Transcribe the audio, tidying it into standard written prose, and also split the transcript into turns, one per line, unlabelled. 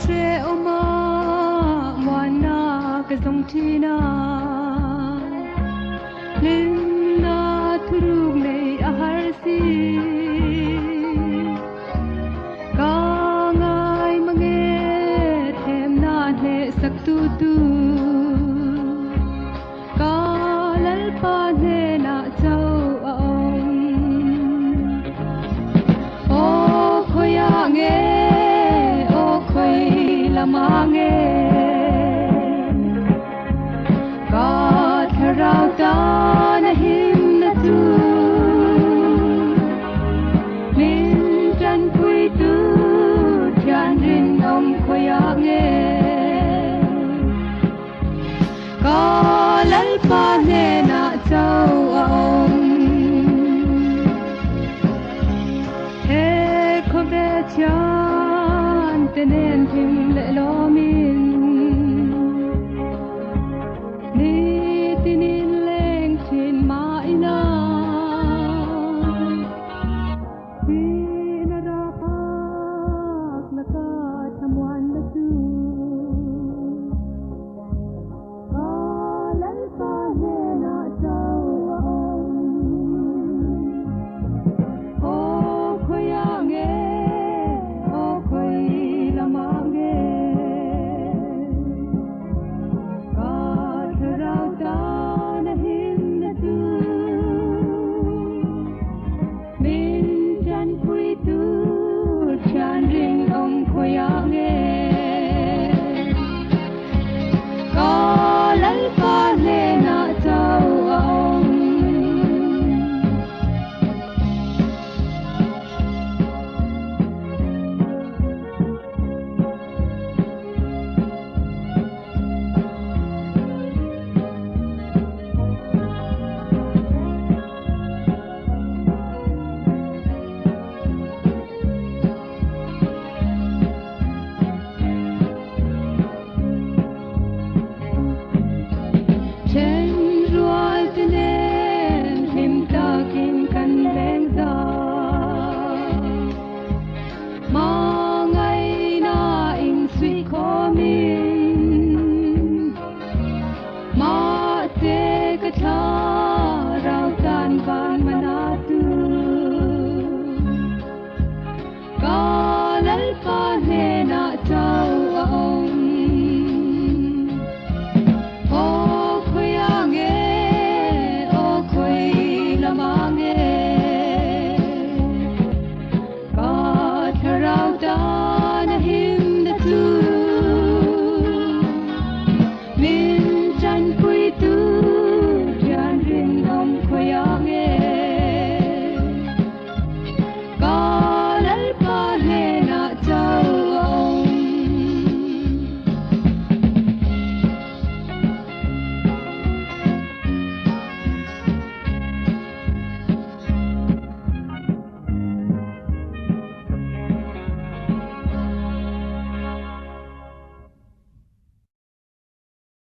she oma wana ka zong tina linda thurug nei ahar si ka ngai mange them na ne sak tu tu ka lal pa ne na chau aong o khoya nge o khoi lamange ka tharau ta na him na tu min tran pui tu thian rin om khoya nge ka lal pa ne na chau aong he kho be chan tenen him le lo